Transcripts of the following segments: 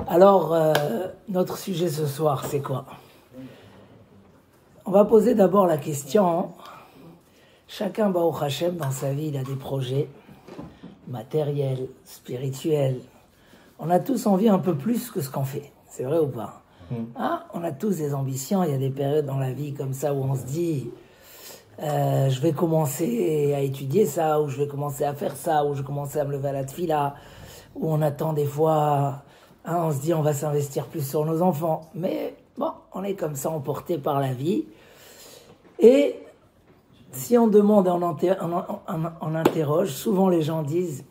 Alors, notre sujet ce soir, c'est quoi? On va poser d'abord la question, chacun, Baruch Hashem, dans sa vie, il a des projets matériels, spirituels. On a tous envie un peu plus que ce qu'on fait, c'est vrai ou pas? Hein? On a tous des ambitions, il y a des périodes dans la vie comme ça où on se dit je vais commencer à étudier ça, ou je vais commencer à faire ça, ou je vais commencer à me lever à la tefila, où on attend des fois, hein, on se dit on va s'investir plus sur nos enfants. Mais bon, on est comme ça emporté par la vie. Et si on demande, on interroge, souvent les gens disent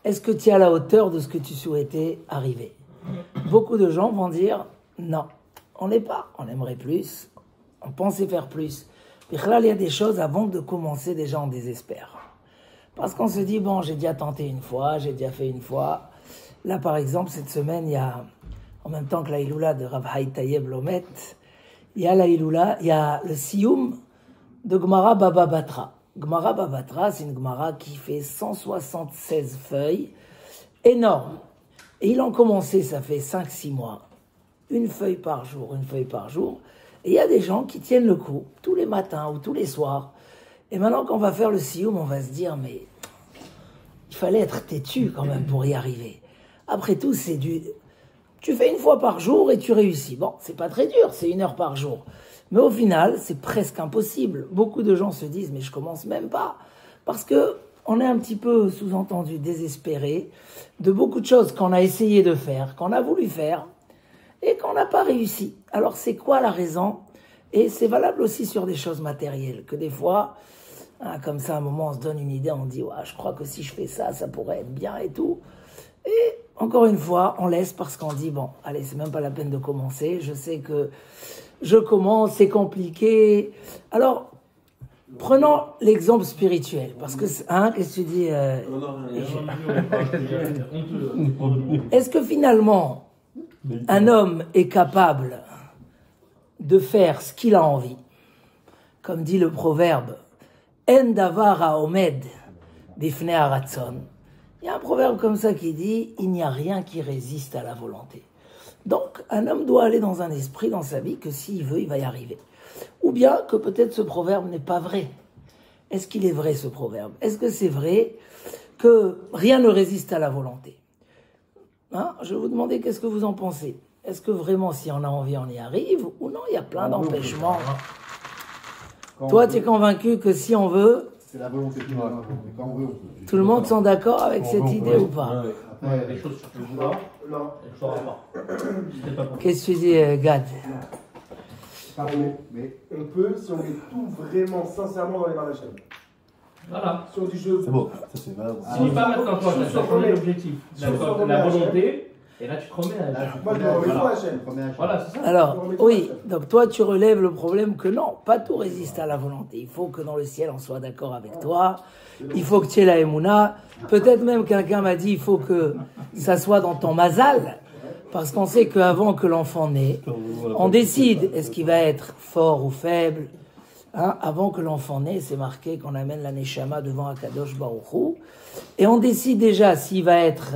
est-ce que tu es à la hauteur de ce que tu souhaitais arriver? Beaucoup de gens vont dire non, on n'est pas, on aimerait plus, on pensait faire plus. Et là, il y a des choses, avant de commencer, déjà on désespère. Parce qu'on se dit, bon, j'ai déjà tenté une fois, j'ai déjà fait une fois. Là, par exemple, cette semaine, il y a, en même temps que la Iloula de Rav Haït Tayeb Lomet, il y a la Iloula, il y a le Sioum de Gemara Baba Batra. Gemara Baba Batra, c'est une Gemara qui fait 176 feuilles, énorme. Et ils ont commencé, ça fait 5-6 mois. Une feuille par jour, une feuille par jour. Et il y a des gens qui tiennent le coup, tous les matins ou tous les soirs. Et maintenant qu'on va faire le sioum, on va se dire, mais il fallait être têtu quand même pour y arriver. Après tout, c'est du... Tu fais une fois par jour et tu réussis. Bon, c'est pas très dur, c'est 1 heure par jour. Mais au final, c'est presque impossible. Beaucoup de gens se disent, mais je commence même pas. Parce que on est un petit peu, sous-entendu, désespéré de beaucoup de choses qu'on a essayé de faire, qu'on a voulu faire, et qu'on n'a pas réussi. Alors c'est quoi la raison? Et c'est valable aussi sur des choses matérielles, que des fois, hein, comme ça à un moment on se donne une idée, on dit ouais, je crois que si je fais ça, ça pourrait être bien et tout. Et encore une fois, on laisse parce qu'on dit bon, allez, c'est même pas la peine de commencer, je sais que je commence, c'est compliqué. Alors, prenons l'exemple spirituel, parce que, hein, qu'est-ce que tu dis Est-ce que finalement, un homme est capable de faire ce qu'il a envie? Comme dit le proverbe, En davar haomed bifnei haratzon. Il y a un proverbe comme ça qui dit, il n'y a rien qui résiste à la volonté. Donc, un homme doit aller dans un esprit dans sa vie que s'il veut, il va y arriver. Ou bien que peut-être ce proverbe n'est pas vrai. Est-ce qu'il est vrai ce proverbe? Est-ce que c'est vrai que rien ne résiste à la volonté? Hein? Je vais vous demander qu'est-ce que vous en pensez. Est-ce que vraiment, si on a envie, on y arrive? Ou non, il y a plein d'empêchements. Toi, tu es convaincu que si on veut... C'est la volonté qui va. Quand on veut. Tout le monde sont d'accord avec cette idée ou pas? Les choses sur le vouloir, non, je ne saurais pas. Qu'est-ce que tu dis, Gad? Mais on peut, si on met tout vraiment, sincèrement dans les mains d'Hachem. Voilà. Si on dit je... C'est beau, ça c'est valable. Si tu pas maintenant, toi, tu as changé l'objectif, la volonté, et là tu te remets à Hachem. Moi, je me remets à Hachem. Voilà, c'est ça. Alors, oui, donc toi, tu relèves le problème que non, pas tout résiste à la volonté. Il faut que dans le ciel, on soit d'accord avec toi. Il faut que tu aies la Emouna. Peut-être même quelqu'un m'a dit, il faut que ça soit dans ton mazal. Parce qu'on sait qu'avant que l'enfant naît, on décide est-ce qu'il va être fort ou faible. Hein, avant que l'enfant naît, c'est marqué qu'on amène la Neshama devant Akadosh Baruch Hu. Et on décide déjà s'il va être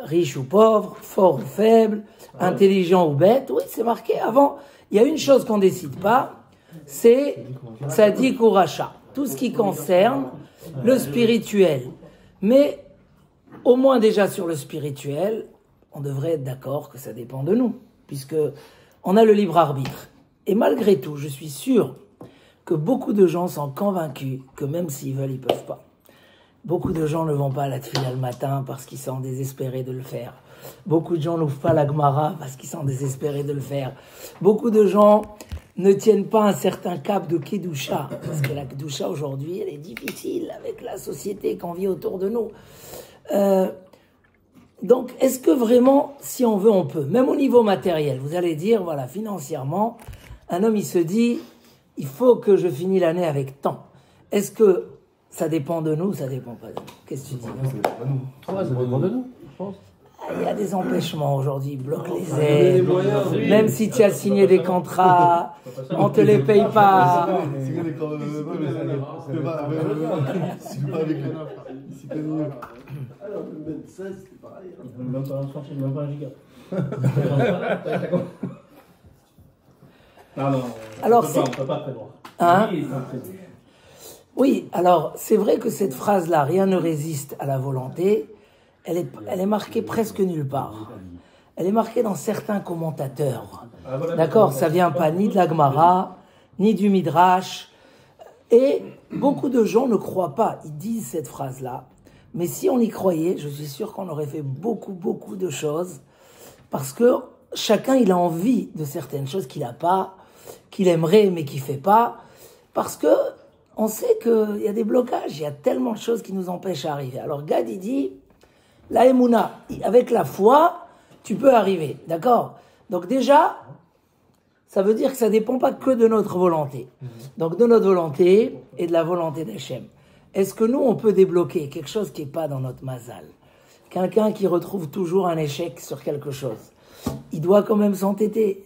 riche ou pauvre, fort ou faible, intelligent ou bête. Oui, c'est marqué avant. Il y a une chose qu'on ne décide pas, c'est Tzadik ou Racha. Tout ce qui concerne le spirituel. Mais au moins déjà sur le spirituel, on devrait être d'accord que ça dépend de nous, puisque on a le libre arbitre. Et malgré tout, je suis sûr que beaucoup de gens sont convaincus que même s'ils veulent, ils ne peuvent pas. Beaucoup de gens ne vont pas à la tefila le matin parce qu'ils sont désespérés de le faire. Beaucoup de gens n'ouvrent pas la Gemara parce qu'ils sont désespérés de le faire. Beaucoup de gens ne tiennent pas un certain cap de Kedusha, parce que la Kedusha aujourd'hui, elle est difficile avec la société qu'on vit autour de nous. Donc, est-ce que vraiment, si on veut, on peut? Même au niveau matériel, vous allez dire, voilà, financièrement, un homme, il se dit, il faut que je finis l'année avec tant. Est-ce que ça dépend de nous? Ça dépend pas de nous. Qu'est-ce que tu dis? Ça dépend de nous. Ouais, ça dépend de nous, je pense. Il y a des empêchements aujourd'hui, ils bloquent les aides. Même si tu as signé des contrats, on te les paye pas. C'est pas mieux. Alors, le mettre 16, c'est pareil. Hein. Même pas un centime, même pas un giga. Non, alors, on ne peut pas prévoir. Hein? Oui, c'est imprévu. Oui, alors c'est vrai que cette phrase-là, rien ne résiste à la volonté, elle est marquée presque nulle part. Elle est marquée dans certains commentateurs. D'accord, ça vient pas ni de la Gemara, ni du Midrash. Et beaucoup de gens ne croient pas, ils disent cette phrase-là. Mais si on y croyait, je suis sûr qu'on aurait fait beaucoup de choses. Parce que chacun, il a envie de certaines choses qu'il n'a pas, qu'il aimerait mais qu'il ne fait pas. Parce que on sait qu'il y a des blocages, il y a tellement de choses qui nous empêchent d'arriver. Alors Gad, il dit, la Emouna, avec la foi, tu peux arriver, d'accord? Donc déjà, ça veut dire que ça ne dépend pas que de notre volonté. Donc de notre volonté et de la volonté d'Hachem. Est-ce que nous, on peut débloquer quelque chose qui n'est pas dans notre mazal? Quelqu'un qui retrouve toujours un échec sur quelque chose, il doit quand même s'entêter.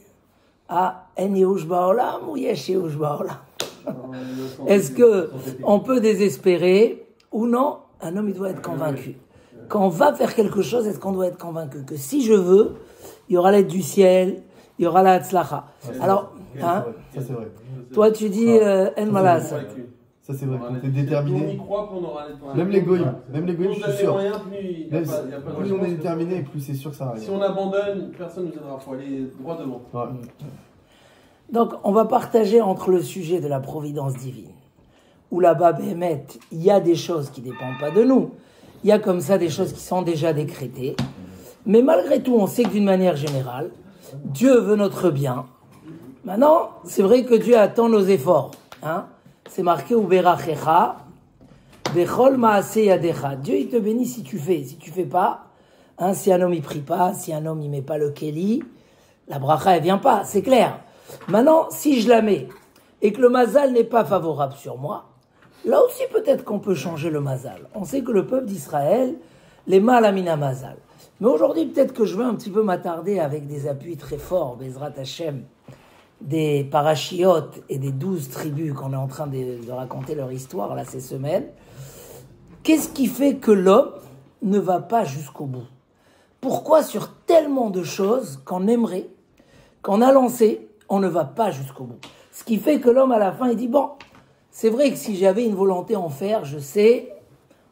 Ah, en yehush ba'olam ou yesh yehush ba'olam? Est-ce qu'on peut désespérer ou non? Un homme, il doit être convaincu. Quand on va faire quelque chose, est-ce qu'on doit être convaincu que si je veux, il y aura l'aide du ciel, il y aura la hatzlacha. Alors, hein? Ça c'est vrai. Toi, tu dis en malas. Ça c'est vrai. Quand t'es déterminé. On y croit qu'on aura les Même les goyim, je suis sûr. Plus Plus on est déterminé, plus c'est sûr que ça arrive. Si on abandonne, personne ne nous aidera. Il faut aller droit devant. Ouais. Donc, on va partager entre le sujet de la providence divine, où là-bas, Béhémet, il y a des choses qui ne dépendent pas de nous. Il y a comme ça des choses qui sont déjà décrétées. Mais malgré tout, on sait que d'une manière générale, Dieu veut notre bien. Maintenant, c'est vrai que Dieu attend nos efforts. Hein? C'est marqué Uberachecha, Bechol Maase Yadecha. Dieu, il te bénit si tu fais. Si tu fais pas, hein, si un homme il prie pas, si un homme il met pas le keli, la bracha elle vient pas, c'est clair. Maintenant, si je la mets et que le mazal n'est pas favorable sur moi, là aussi peut-être qu'on peut changer le mazal. On sait que le peuple d'Israël, les mal amina mazal. Mais aujourd'hui, peut-être que je veux un petit peu m'attarder avec des appuis très forts, Bezrat Hashem, des parachiotes et des 12 tribus qu'on est en train de raconter leur histoire là ces semaines. Qu'est-ce qui fait que l'homme ne va pas jusqu'au bout? Pourquoi sur tellement de choses qu'on aimerait, qu'on a lancé, on ne va pas jusqu'au bout? Ce qui fait que l'homme à la fin il dit bon, c'est vrai que si j'avais une volonté en faire, je sais,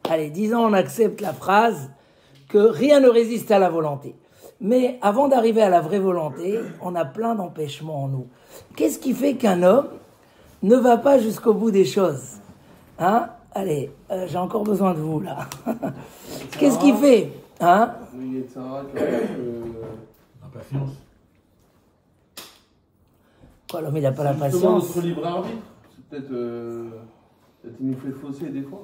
allez, disons on accepte la phrase que rien ne résiste à la volonté. Mais avant d'arriver à la vraie volonté, on a plein d'empêchements en nous. Qu'est-ce qui fait qu'un homme ne va pas jusqu'au bout des choses? Hein? Allez, j'ai encore besoin de vous là. Qu'est-ce qui fait? Hein? La patience. Quoi, l'homme il n'a pas la Justement, patience? notre libre arbitre. C'est peut-être il nous fait fausser des fois.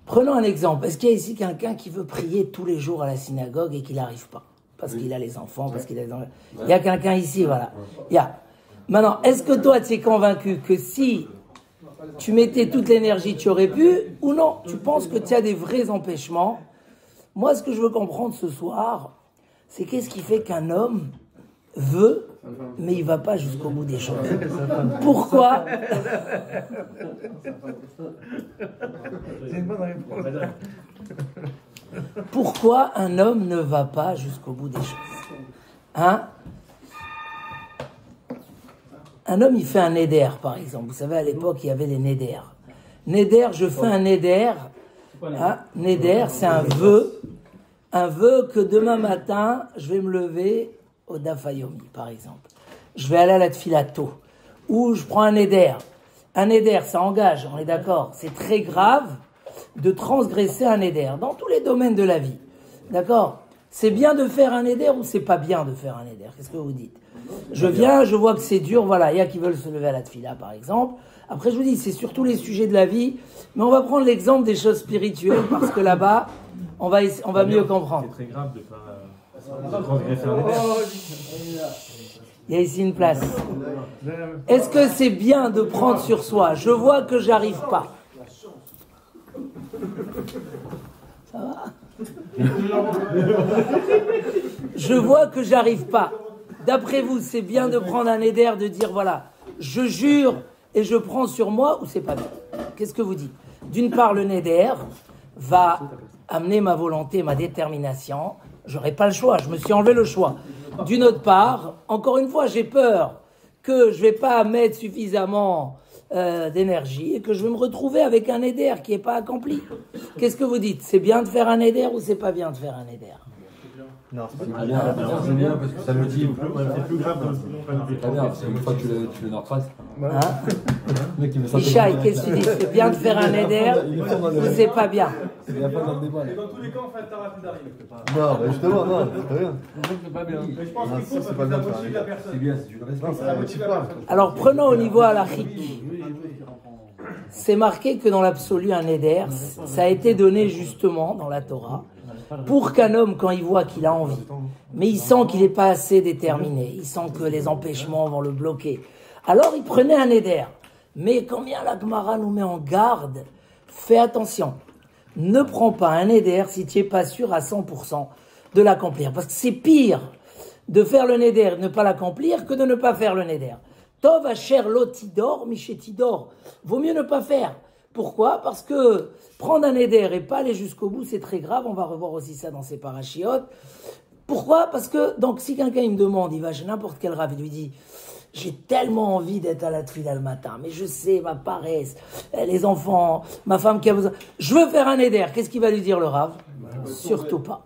Prenons un exemple. Est-ce qu'il y a ici quelqu'un qui veut prier tous les jours à la synagogue et qu'il n'arrive pas? Parce qu'il a les enfants, parce qu'il a... Il y a quelqu'un ici, voilà. Il y a. Maintenant, est-ce que toi, tu es convaincu que si tu mettais toute l'énergie, tu aurais pu, ou non? Tu penses que tu as des vrais empêchements? Moi, ce que je veux comprendre ce soir, c'est qu'est-ce qui fait qu'un homme veut, mais il ne va pas jusqu'au bout des choses. Pourquoi? C'est une bonne réponse. Pourquoi un homme ne va pas jusqu'au bout des choses? Hein? Un homme, il fait un néder, par exemple. Vous savez, à l'époque, il y avait les néders. Néder, je fais un néder. Hein? Néder, c'est un vœu que demain matin, je vais me lever au Dafayomi, par exemple. Je vais aller à la Tfila tôt. Ou je prends un néder. Un néder, ça engage, on est d'accord. C'est très grave de transgresser un néder dans tous les domaines de la vie. D'accord? C'est bien de faire un néder ou c'est pas bien de faire un néder? Qu'est-ce que vous dites? Je viens, je vois que c'est dur, voilà, il y a qui veulent se lever à la Tfila, par exemple. Après, je vous dis, c'est sur tous les sujets de la vie, mais on va prendre l'exemple des choses spirituelles, parce que là-bas, on va mieux comprendre. C'est très grave de ne pas transgresser un néder. Il y a ici une place. Est-ce que c'est bien de prendre sur soi? Je vois que j'arrive pas. Ça va? Je vois que j'arrive pas. D'après vous, c'est bien de prendre un éder, de dire voilà, je jure et je prends sur moi, ou c'est pas bien? Qu'est-ce que vous dites? d'une part, le neder va amener ma volonté, ma détermination. J'aurai pas le choix, je me suis enlevé le choix. D'une autre part, encore une fois, j'ai peur que je vais pas mettre suffisamment d'énergie et que je vais me retrouver avec un neder qui n'est pas accompli. Qu'est-ce que vous dites? C'est bien de faire un neder ou c'est pas bien de faire un neder? Non, c'est pas bien, c'est bien parce que ça motive. C'est plus grave. C'est très bien, parce qu'une fois que tu le nord face. Hein? Ishaï, qu'est-ce que tu dis? C'est bien de faire un neder ou c'est pas bien? Il n'y a pas dans le débat. Et dans tous les cas, en fait, t'arrêtes d'arriver. Non, mais justement, non, c'est rien. C'est pas bien. Mais je pense Non, qu'il faut c'est parce pas que bien ça de faire motive un la neder. personne. C'est bien, si tu le respectes. Non, ça motive pas. Alors prenons au niveau halachique. C'est marqué que dans l'absolu, un neder, ça a été donné justement dans la Torah, pour qu'un homme, quand il voit qu'il a envie, mais il sent qu'il n'est pas assez déterminé, il sent que les empêchements vont le bloquer, alors il prenait un neder. Mais combien la Gemara nous met en garde, fais attention, ne prends pas un neder si tu n'es pas sûr à 100% de l'accomplir, parce que c'est pire de faire le neder et de ne pas l'accomplir que de ne pas faire le neder. Tov asher lotidor michetidor. Vaut mieux ne pas faire. Pourquoi? Parce que prendre un éder et pas aller jusqu'au bout, c'est très grave. On va revoir aussi ça dans ces parachiotes. Pourquoi? Parce que, donc, si quelqu'un me demande, il va chez n'importe quel rav, il lui dit, j'ai tellement envie d'être à la tefila le matin, mais je sais, ma paresse, les enfants, ma femme qui a besoin, je veux faire un éder. Qu'est-ce qu'il va lui dire le rav? Surtout pas.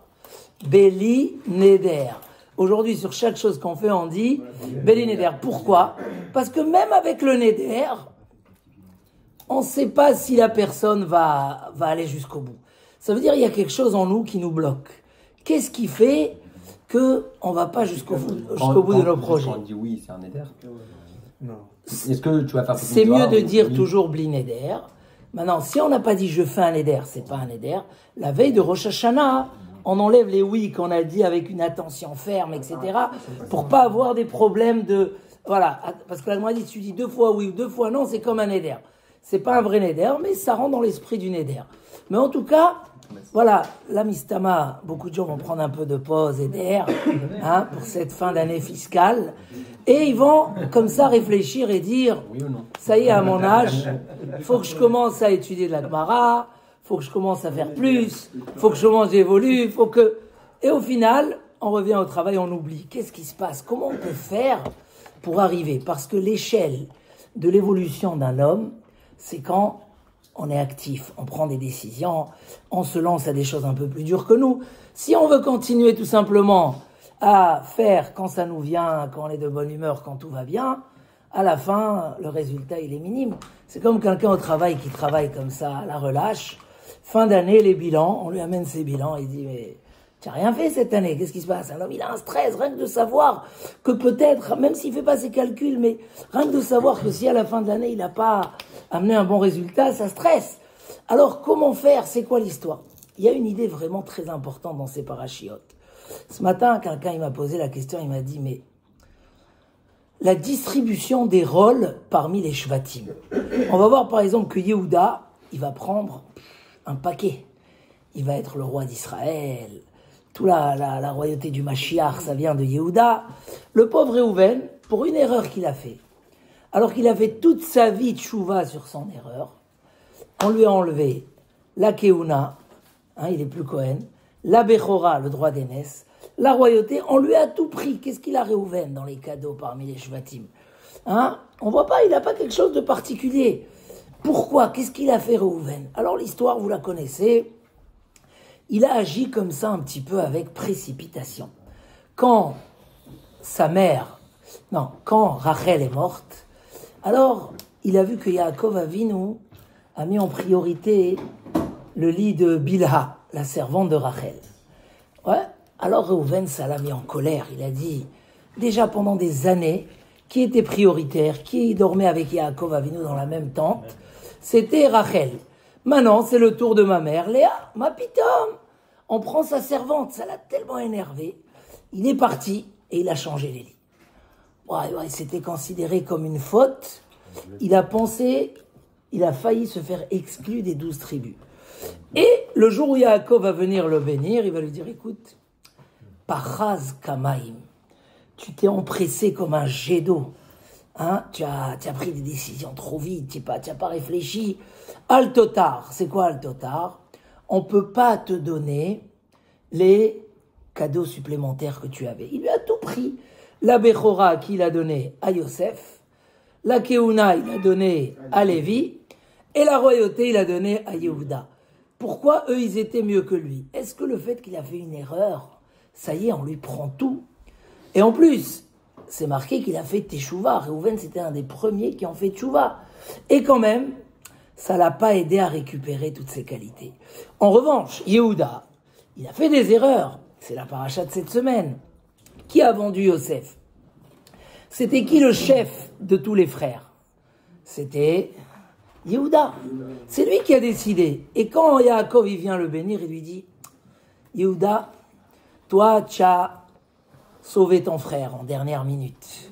Béli neder. Aujourd'hui, sur chaque chose qu'on fait, on dit Béli neder. Pourquoi? Parce que même avec le neder, on ne sait pas si la personne va aller jusqu'au bout. Ça veut dire qu'il y a quelque chose en nous qui nous bloque. Qu'est-ce qui fait qu'on ne va pas jusqu'au bout de nos projets? Quand on dit oui, c'est un neder. Non. Est-ce que tu vas faire C'est mieux de dire toujours Bli neder. Maintenant, si on n'a pas dit je fais un neder, c'est pas un neder. La veille de Rosh Hashanah, on enlève les oui qu'on a dit avec une attention ferme, etc. pour pas avoir des problèmes de... Voilà, parce que la Gemara dit, si tu dis 2 fois oui ou 2 fois non, c'est comme un neder. C'est pas un vrai neder, mais ça rentre dans l'esprit du neder. Mais en tout cas, voilà, la Mistama, beaucoup de gens vont prendre un peu de pause et d'air pour cette fin d'année fiscale. Et ils vont comme ça réfléchir et dire, oui ou non. Ça y est, à mon âge, il faut que je commence à étudier de la Gemara, faut que je commence à faire plus, faut que je commence à évoluer, faut que... Et au final, on revient au travail, on oublie. Qu'est-ce qui se passe? Comment on peut faire pour arriver? Parce que l'échelle de l'évolution d'un homme, c'est quand on est actif, on prend des décisions, on se lance à des choses un peu plus dures que nous. Si on veut continuer tout simplement à faire quand ça nous vient, quand on est de bonne humeur, quand tout va bien, à la fin, le résultat, il est minime. C'est comme quelqu'un au travail qui travaille comme ça, à la relâche. Fin d'année, les bilans, on lui amène ses bilans, il dit, mais tu n'as rien fait cette année, qu'est-ce qui se passe? Un homme, il a un stress, rien que de savoir que peut-être, même s'il ne fait pas ses calculs, mais rien que de savoir que si à la fin de l'année, il n'a pas amené un bon résultat, ça stresse. Alors, comment faire? C'est quoi l'histoire? Il y a une idée vraiment très importante dans ces parachiotes. Ce matin, quelqu'un, il m'a posé la question, il m'a dit, mais la distribution des rôles parmi les shvatim. On va voir par exemple que Yehuda, il va prendre un paquet. Il va être le roi d'Israël. Toute la royauté du Mashiach, ça vient de Yehuda. Le pauvre Réhouven, pour une erreur qu'il a fait, alors qu'il a fait toute sa vie tchouva sur son erreur, on lui a enlevé la Keuna, il est plus Cohen, la Bechora, le droit d'aînesse, la royauté, on lui a tout pris. Qu'est-ce qu'il a Réhouven dans les cadeaux parmi les Shvatim? On voit pas, il n'a pas quelque chose de particulier. Pourquoi? Qu'est-ce qu'il a fait Réhouven? Alors l'histoire, vous la connaissez. Il a agi comme ça un petit peu avec précipitation. Quand Rachel est morte, alors il a vu que Yaakov Avinu a mis en priorité le lit de Bilha, la servante de Rachel. Ouais. Alors Réhouven, ça l'a mis en colère. Il a dit, déjà pendant des années, qui était prioritaire, qui dormait avec Yaakov Avinu dans la même tente, c'était Rachel. Maintenant, c'est le tour de ma mère, Léa, ma pitom. On prend sa servante, ça l'a tellement énervé. Il est parti et il a changé les lits. Ouais, c'était considéré comme une faute. Il a failli se faire exclure des 12 tribus. Et le jour où Yaakov va venir le bénir, il va lui dire, écoute, Pachaz Kamaim, tu t'es empressé comme un jet d'eau. Hein, tu as pris des décisions trop vite, tu n'as pas réfléchi. Altotar, c'est quoi Altotar? On ne peut pas te donner les cadeaux supplémentaires que tu avais. Il lui a tout pris. La Bechora qu'il a donné à Yosef, la Keuna il a donné à Lévi, et la royauté il a donné à Yehuda. Pourquoi eux ils étaient mieux que lui? Est-ce que le fait qu'il a fait une erreur, ça y est, on lui prend tout? Et en plus, c'est marqué qu'il a fait Teshuvah. Réhouven, c'était un des premiers qui ont fait Teshuvah. Et quand même, ça l'a pas aidé à récupérer toutes ses qualités. En revanche, Yehuda, il a fait des erreurs. C'est la paracha de cette semaine. Qui a vendu Yosef? C'était qui le chef de tous les frères? C'était Yehuda. C'est lui qui a décidé. Et quand Yaakov il vient le bénir, il lui dit, Yehuda, toi, tu as sauvé ton frère en dernière minute.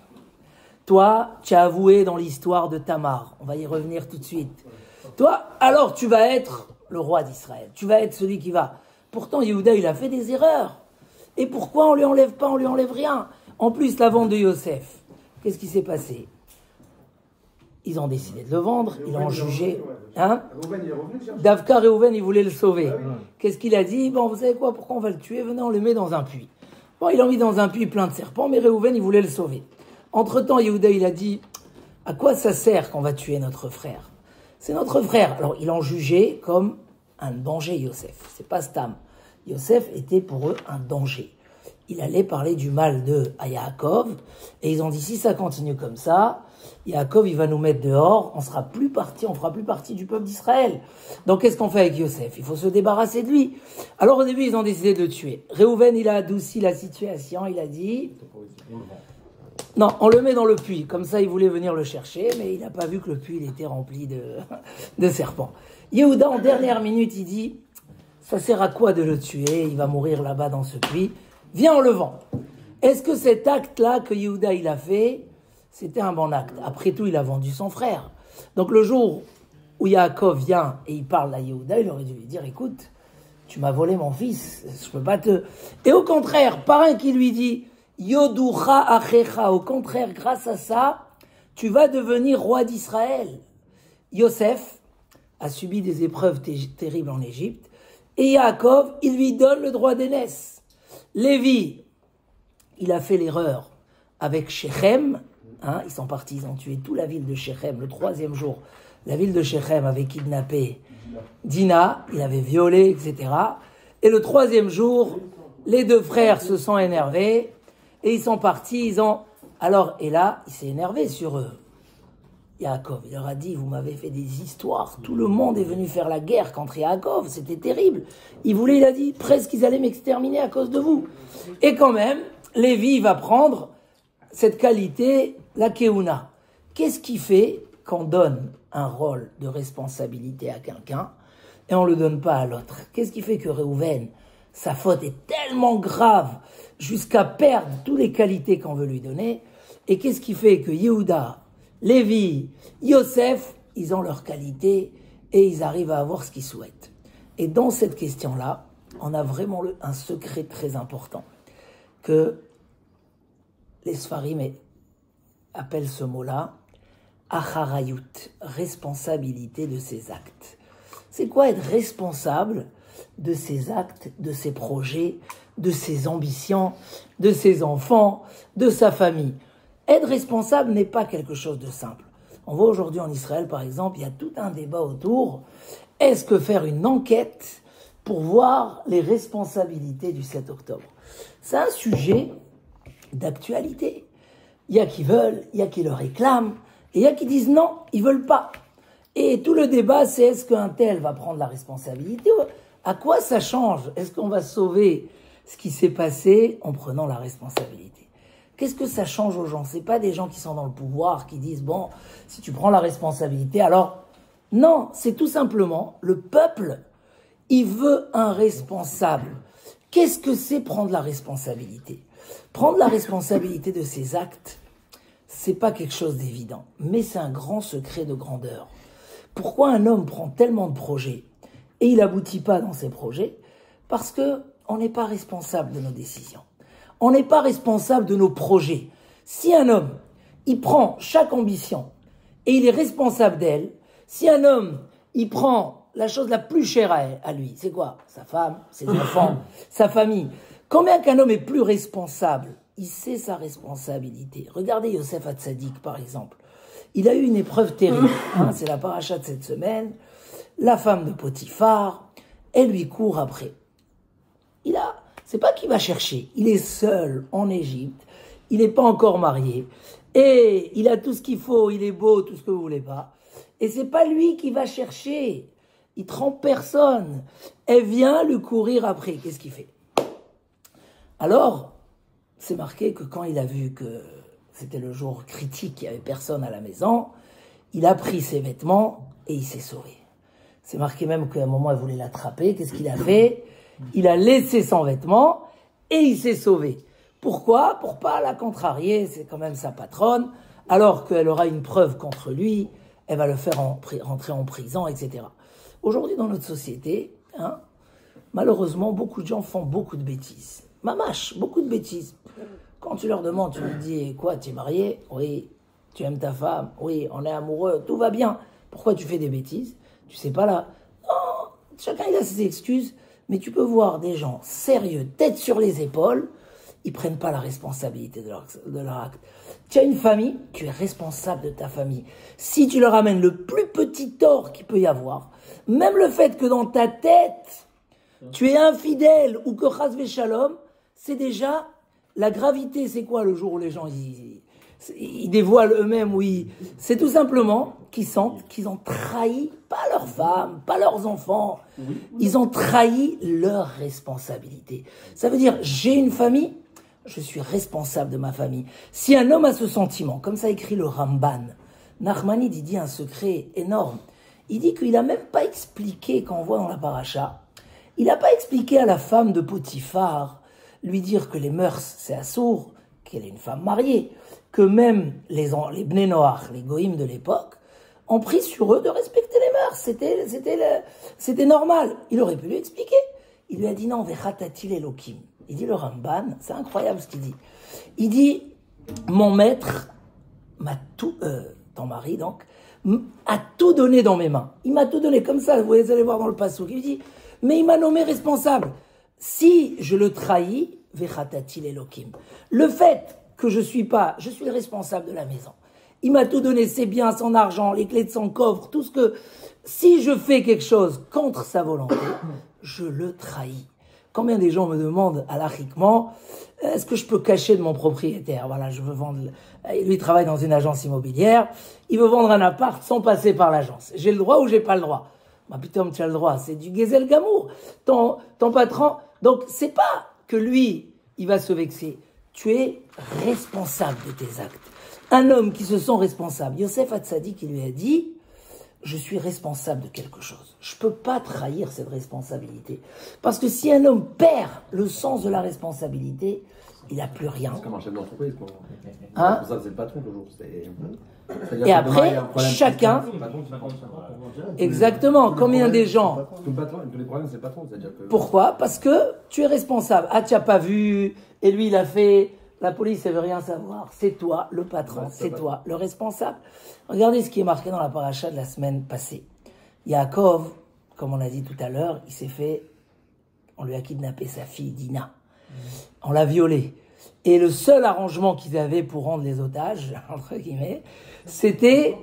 Toi, tu as avoué dans l'histoire de Tamar. On va y revenir tout de suite. Toi, alors tu vas être le roi d'Israël. Tu vas être celui qui va. Pourtant, Yehuda, il a fait des erreurs. Et pourquoi on lui enlève pas, on lui enlève rien? En plus, la vente de Yosef, qu'est-ce qui s'est passé? Ils ont décidé de le vendre, ils l'ont jugé. Hein? Davka Réhouven, il voulait le sauver. Qu'est-ce qu'il a dit? Bon, vous savez quoi, pourquoi on va le tuer? Venez, on le met dans un puits. Bon, il l'a mis dans un puits plein de serpents, mais Réhouven, il voulait le sauver. Entre-temps, Yehuda, il a dit, à quoi ça sert qu'on va tuer notre frère? C'est notre frère. Alors, ils l'ont jugé comme un danger, Yosef. C'est pas Stam. Yosef était pour eux un danger. Il allait parler du mal de à Yaakov, et ils ont dit, si ça continue comme ça, Yaakov, il va nous mettre dehors, on fera plus partie du peuple d'Israël. Donc, qu'est-ce qu'on fait avec Yosef? Il faut se débarrasser de lui. Alors, au début, ils ont décidé de le tuer. Réhouven, il a adouci la situation, il a dit, non, on le met dans le puits. Comme ça, il voulait venir le chercher, mais il n'a pas vu que le puits il était rempli de serpents. Yehuda, en dernière minute, il dit, ça sert à quoi de le tuer? Il va mourir là-bas dans ce puits. Viens, on le vend. Est-ce que cet acte-là que Yehuda il a fait, c'était un bon acte? Après tout, il a vendu son frère. Donc le jour où Yaakov vient et il parle à Yehuda, il aurait dû lui dire, écoute, tu m'as volé mon fils, je peux pas te... Et au contraire, par un qui lui dit, Yoducha achecha, au contraire, grâce à ça, tu vas devenir roi d'Israël. Yosef a subi des épreuves terribles en Égypte, et Yaakov, il lui donne le droit d'aînesse. Lévi, il a fait l'erreur avec Shechem, hein, ils sont partis, ils ont tué toute la ville de Shechem, le 3e jour, la ville de Shechem avait kidnappé Dina, il avait violé, etc. Et le 3e jour, les 2 frères se sont énervés, et ils sont partis, et là, il s'est énervé sur eux. Yaakov, il leur a dit, vous m'avez fait des histoires, tout le monde est venu faire la guerre contre Yaakov, c'était terrible. Il a dit, presque ils allaient m'exterminer à cause de vous. Et quand même, Lévi va prendre cette qualité, la Keuna. Qu'est-ce qui fait qu'on donne un rôle de responsabilité à quelqu'un et on ne le donne pas à l'autre? Qu'est-ce qui fait que Réhouven, sa faute est tellement grave jusqu'à perdre toutes les qualités qu'on veut lui donner? Et qu'est-ce qui fait que Yehuda, Lévi, Yosef, ils ont leurs qualités et ils arrivent à avoir ce qu'ils souhaitent? Et dans cette question-là, on a vraiment un secret très important que les Sfarim appellent ce mot-là acharayut, responsabilité de ses actes. C'est quoi être responsable de ses actes, de ses projets, de ses ambitions, de ses enfants, de sa famille? Être responsable n'est pas quelque chose de simple. On voit aujourd'hui en Israël, par exemple, il y a tout un débat autour. Est-ce que faire une enquête pour voir les responsabilités du 7 octobre? C'est un sujet d'actualité. Il y a qui veulent, il y a qui le réclament, et il y a qui disent non, ils veulent pas. Et tout le débat, c'est est-ce qu'un tel va prendre la responsabilité? À quoi ça change? Est-ce qu'on va sauver ce qui s'est passé en prenant la responsabilité? Qu'est-ce que ça change aux gens? C'est pas des gens qui sont dans le pouvoir, qui disent, bon, si tu prends la responsabilité, alors... Non, c'est tout simplement, le peuple, il veut un responsable. Qu'est-ce que c'est prendre la responsabilité? Prendre la responsabilité de ses actes, c'est pas quelque chose d'évident, mais c'est un grand secret de grandeur. Pourquoi un homme prend tellement de projets et il aboutit pas dans ses projets? Parce que on n'est pas responsable de nos décisions. On n'est pas responsable de nos projets. Si un homme, il prend chaque ambition et il est responsable d'elle. Si un homme, il prend la chose la plus chère à lui, c'est quoi? Sa femme, ses enfants, sa famille. Combien qu'un homme est plus responsable, il sait sa responsabilité. Regardez Yosef Hatzadik, par exemple. Il a eu une épreuve terrible. Hein, c'est la paracha de cette semaine. La femme de Potiphar, elle lui court après. C'est pas qu'il va chercher. Il est seul en Égypte. Il n'est pas encore marié. Et il a tout ce qu'il faut. Il est beau, tout ce que vous voulez pas. Et c'est pas lui qui va chercher. Il trompe personne. Elle vient lui courir après. Qu'est-ce qu'il fait? Alors, c'est marqué que quand il a vu que c'était le jour critique, il n'y avait personne à la maison, il a pris ses vêtements et il s'est sauvé. C'est marqué même qu'à un moment, il voulait l'attraper. Qu'est-ce qu'il a fait? Il a laissé son vêtement et il s'est sauvé. Pourquoi? Pour pas la contrarier, c'est quand même sa patronne. Alors qu'elle aura une preuve contre lui, elle va le faire rentrer en prison, etc. Aujourd'hui, dans notre société, hein, malheureusement, beaucoup de gens font beaucoup de bêtises. Mamache, beaucoup de bêtises. Quand tu leur demandes, tu leur dis, quoi, tu es marié? Oui. Tu aimes ta femme? Oui. On est amoureux, tout va bien. Pourquoi tu fais des bêtises? Tu sais pas là. Non, chacun il a ses excuses. Mais tu peux voir des gens sérieux, tête sur les épaules, ils prennent pas la responsabilité de leur acte. Tu as une famille, tu es responsable de ta famille. Si tu leur amènes le plus petit tort qu'il peut y avoir, même le fait que dans ta tête, tu es infidèle ou que chas v'shalom, c'est déjà la gravité. C'est quoi le jour où les gens ils dévoilent eux-mêmes? Oui, c'est tout simplement qu'ils sentent qu'ils ont trahi pas leurs femmes, pas leurs enfants. Ils ont trahi leur responsabilité. Ça veut dire, j'ai une famille, je suis responsable de ma famille. Si un homme a ce sentiment, comme ça écrit le Ramban, Nachmanide, il dit un secret énorme. Il dit qu'il n'a même pas expliqué, quand on voit dans la paracha, il n'a pas expliqué à la femme de Potiphar, lui dire que les mœurs, c'est assourd, qu'elle est une femme mariée, que même les Bnei Noach, les goïms de l'époque, ont pris sur eux de respecter les mœurs. C'était normal. Il aurait pu lui expliquer. Il lui a dit non, vechatatil elokim. Il dit le Ramban, c'est incroyable ce qu'il dit. Il dit, mon maître m'a tout, ton mari donc, a tout donné dans mes mains. Il m'a tout donné comme ça, vous allez voir dans le passouk. Il dit, mais il m'a nommé responsable. Si je le trahis, vechatatil elokim. Le fait que je suis le responsable de la maison. Il m'a tout donné, ses biens, son argent, les clés de son coffre, tout ce que... Si je fais quelque chose contre sa volonté, je le trahis. Combien des gens me demandent, alachiquement, est-ce que je peux cacher de mon propriétaire? Voilà, je veux vendre... Lui, il travaille dans une agence immobilière. Il veut vendre un appart sans passer par l'agence. J'ai le droit ou j'ai pas le droit? Bah, putain, tu as le droit. C'est du Gezel Gamour. Ton patron... Donc, c'est pas que lui, il va se vexer. Tu es responsable de tes actes. Un homme qui se sent responsable. Yosef Hatzadik, qui lui a dit, je suis responsable de quelque chose. Je peux pas trahir cette responsabilité. Parce que si un homme perd le sens de la responsabilité, il n'a plus rien. C'est comme un chef d'entreprise. Hein? Ça, c'est le patron toujours. Et après, chacun... Exactement. Combien des gens... Tous les problèmes, c'est le patron. Pourquoi? Parce que tu es responsable. Ah, tu n'as pas vu, et lui, il a fait... La police, elle veut rien savoir. C'est toi, le patron. Ouais, c'est toi, le responsable. Regardez ce qui est marqué dans la paracha de la semaine passée. Yaakov, comme on a dit tout à l'heure, on lui a kidnappé sa fille Dina. On l'a violée. Et le seul arrangement qu'ils avaient pour rendre les otages, entre guillemets, c'était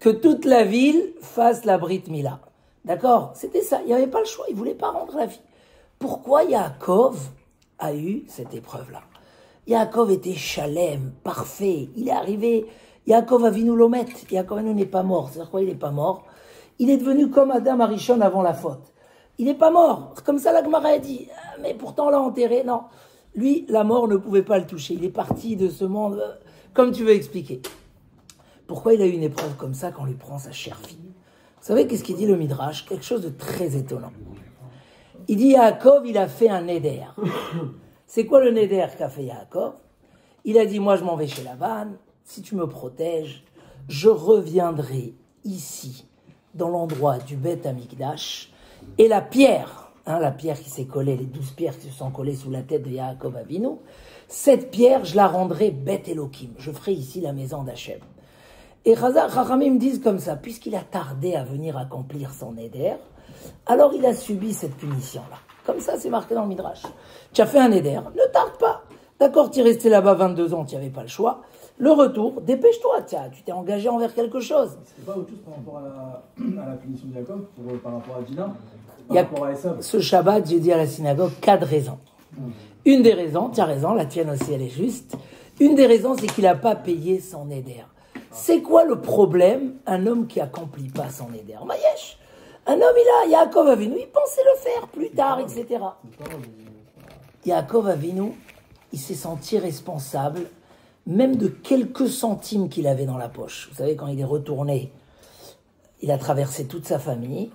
que toute la ville fasse la Brit Mila. D'accord? C'était ça. Il n'y avait pas le choix. Ils ne voulaient pas rendre la fille. Pourquoi Yaakov a eu cette épreuve-là? Yaakov était Shalem, parfait. Il est arrivé. Yaakov Avinu Lomet. Yaakov Avinu n'est pas mort. C'est-à-dire quoi? Il n'est pas mort. Il est devenu comme Adam Arishon avant la faute. Il n'est pas mort. Comme ça, la Gemara a dit. Mais pourtant, on l'a enterré. Non. Lui, la mort ne pouvait pas le toucher. Il est parti de ce monde, comme tu veux expliquer. Pourquoi il a eu une épreuve comme ça quand on lui prend sa chère fille? Vous savez qu'est-ce qu'il dit le Midrash? Quelque chose de très étonnant. Il dit Yaakov, il a fait un neder. C'est quoi le neder qu'a fait Yaakov? Il a dit, moi je m'en vais chez Lavan, si tu me protèges, je reviendrai ici, dans l'endroit du Beth Amikdash, et la pierre hein, la pierre qui s'est collée, les 12 pierres qui se sont collées sous la tête de Yaakov Avinu, cette pierre, je la rendrai bête Elohim. Je ferai ici la maison d'Hachem. Et Chachamim me disent comme ça, puisqu'il a tardé à venir accomplir son éder, alors il a subi cette punition-là. Comme ça, c'est marqué dans le Midrash. Tu as fait un éder, ne tarde pas. D'accord, tu es resté là-bas 22 ans, tu n'avais pas le choix. Le retour, dépêche-toi, tu t'es engagé envers quelque chose. C'est pas autre chose par rapport à la punition de Jacob, par rapport à Dina, par rapport à Esav. Ce Shabbat, j'ai dit à la synagogue 4 raisons. Une des raisons, tu as raison, la tienne aussi elle est juste, une des raisons c'est qu'il n'a pas payé son éder. C'est quoi le problème, un homme qui accomplit pas son éder? Mayesh, un homme il a, Yaakov Avinu, il pensait le faire plus tard, etc. Yaakov Avinu, il s'est senti responsable, même de quelques centimes qu'il avait dans la poche. Vous savez, quand il est retourné, il a traversé toute sa famille,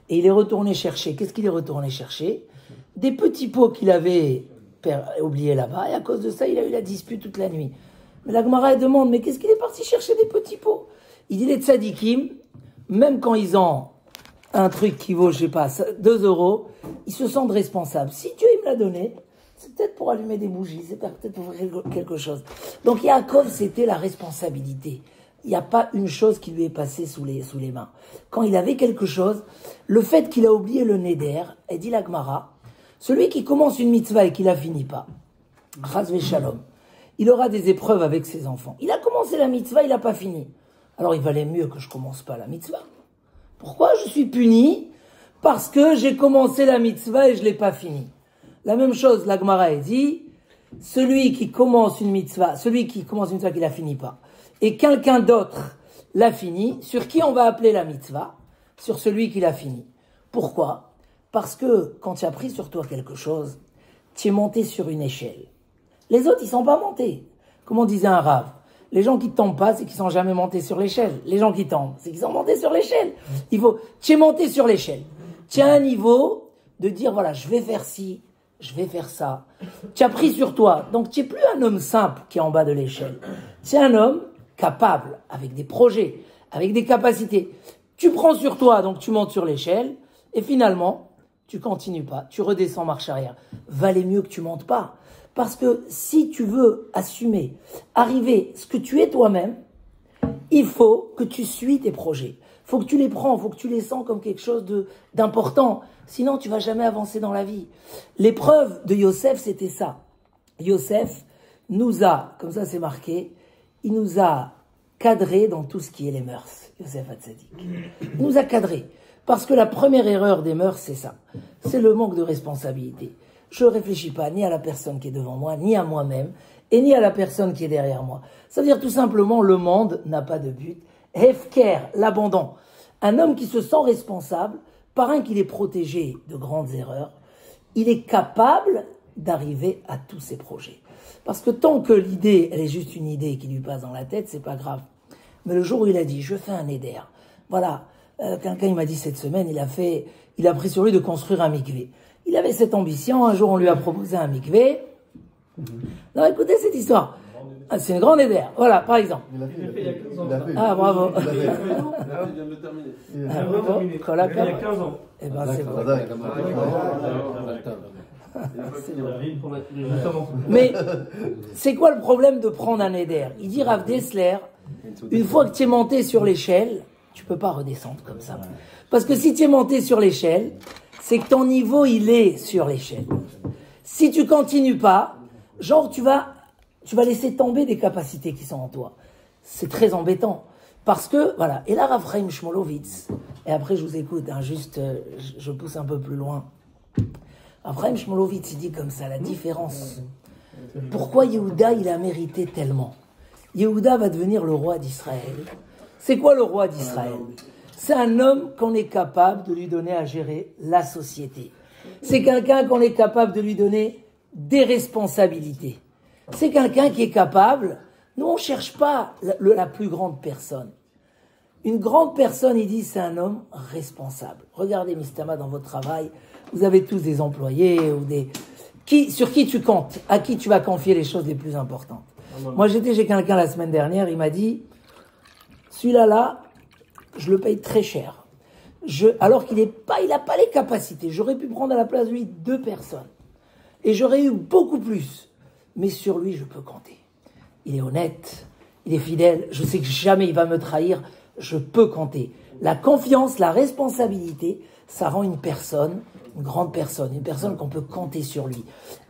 et il est retourné chercher, qu'est-ce qu'il est retourné chercher? Des petits pots qu'il avait oubliés là-bas, et à cause de ça, il a eu la dispute toute la nuit. Mais la Gemara demande, mais qu'est-ce qu'il est parti chercher des petits pots? Il dit, les tzadikim, même quand ils ont un truc qui vaut, je sais pas, 2 euros, ils se sentent responsables. Si Dieu il me l'a donné, c'est peut-être pour allumer des bougies, c'est peut-être pour quelque chose. Donc Yaakov, c'était la responsabilité. Il n'y a pas une chose qui lui est passée sous les mains. Quand il avait quelque chose, le fait qu'il a oublié le neder, et dit la Gemara, celui qui commence une mitzvah et qui la finit pas, chas v'shalom, il aura des épreuves avec ses enfants. Il a commencé la mitzvah, il n'a pas fini. Alors il valait mieux que je commence pas la mitzvah. Pourquoi je suis puni? Parce que j'ai commencé la mitzvah et je l'ai pas fini. La même chose, la Gemara dit, celui qui commence une mitzvah qu'il la finit pas, et quelqu'un d'autre l'a fini, sur qui on va appeler la mitzvah? Sur celui qui l'a fini. Pourquoi? Parce que quand tu as pris sur toi quelque chose, tu es monté sur une échelle. Les autres, ils sont pas montés. Comme on disait un rave, les gens qui tombent pas, c'est qu'ils sont jamais montés sur l'échelle. Les gens qui tombent, c'est qu'ils sont montés sur l'échelle. Tu es monté sur l'échelle. Tu as un niveau de dire, voilà, je vais faire ci, je vais faire ça. Tu as pris sur toi. Donc, tu n'es plus un homme simple qui est en bas de l'échelle. Tu es un homme capable, avec des projets, avec des capacités. Tu prends sur toi, donc tu montes sur l'échelle, et finalement, tu continues pas, tu redescends marche arrière. Valait mieux que tu montes pas. Parce que si tu veux assumer, arriver ce que tu es toi-même, il faut que tu suis tes projets. Il faut que tu les prends, il faut que tu les sens comme quelque chose d'important. Sinon, tu vas jamais avancer dans la vie. L'épreuve de Yosef, c'était ça. Yosef nous a, comme ça c'est marqué, il nous a cadrés dans tout ce qui est les mœurs. Yosef Hatzadik. Il nous a cadrés. Parce que la première erreur des mœurs, c'est ça. C'est le manque de responsabilité. Je ne réfléchis pas ni à la personne qui est devant moi, ni à moi-même, et ni à la personne qui est derrière moi. Ça veut dire tout simplement, le monde n'a pas de but. Hefker, l'abandon. Un homme qui se sent responsable, par un qu'il est protégé de grandes erreurs, il est capable d'arriver à tous ses projets. Parce que tant que l'idée, elle est juste une idée qui lui passe dans la tête, c'est pas grave. Mais le jour où il a dit, je fais un éder, voilà, quelqu'un il m'a dit cette semaine, il a pris sur lui de construire un mikvé. Il avait cette ambition, un jour on lui a proposé un mikvé. Non, écoutez cette histoire. Ah, c'est une grande éder. Voilà, par exemple. Il l'a fait il y a 15 ans. Ah, bravo. Il vient de le terminer. Ah, bravo. Il y a 15 ans. Eh ben, c'est bon. Mais c'est quoi le problème de prendre un éder? Il dit Rav Dessler, une fois que tu es monté sur l'échelle, tu peux pas redescendre comme ça. Parce que si tu es monté sur l'échelle, c'est que ton niveau, il est sur l'échelle. Si tu continues pas, genre tu vas laisser tomber des capacités qui sont en toi. C'est très embêtant. Parce que, voilà. Et là, Rav Chaim Shmolowitz, et après je vous écoute, hein, juste, je pousse un peu plus loin. Rav Chaim Shmolowitz, il dit comme ça, la différence. Pourquoi Yehuda, il a mérité tellement? Yehuda va devenir le roi d'Israël. C'est quoi le roi d'Israël? C'est un homme qu'on est capable de lui donner à gérer la société. C'est quelqu'un qu'on est capable de lui donner des responsabilités. C'est quelqu'un qui est capable. Nous, on ne cherche pas la plus grande personne. Une grande personne, il dit, c'est un homme responsable. Regardez, Mistama, dans votre travail, vous avez tous des employés ou sur qui tu comptes, à qui tu vas confier les choses les plus importantes. Moi, j'étais chez quelqu'un la semaine dernière, il m'a dit, celui-là, je le paye très cher. alors qu'il n'a pas les capacités. J'aurais pu prendre à la place de lui 2 personnes. Et j'aurais eu beaucoup plus. Mais sur lui, je peux compter. Il est honnête, il est fidèle, je sais que jamais il va me trahir, je peux compter. La confiance, la responsabilité, ça rend une personne, une grande personne, une personne qu'on peut compter sur lui.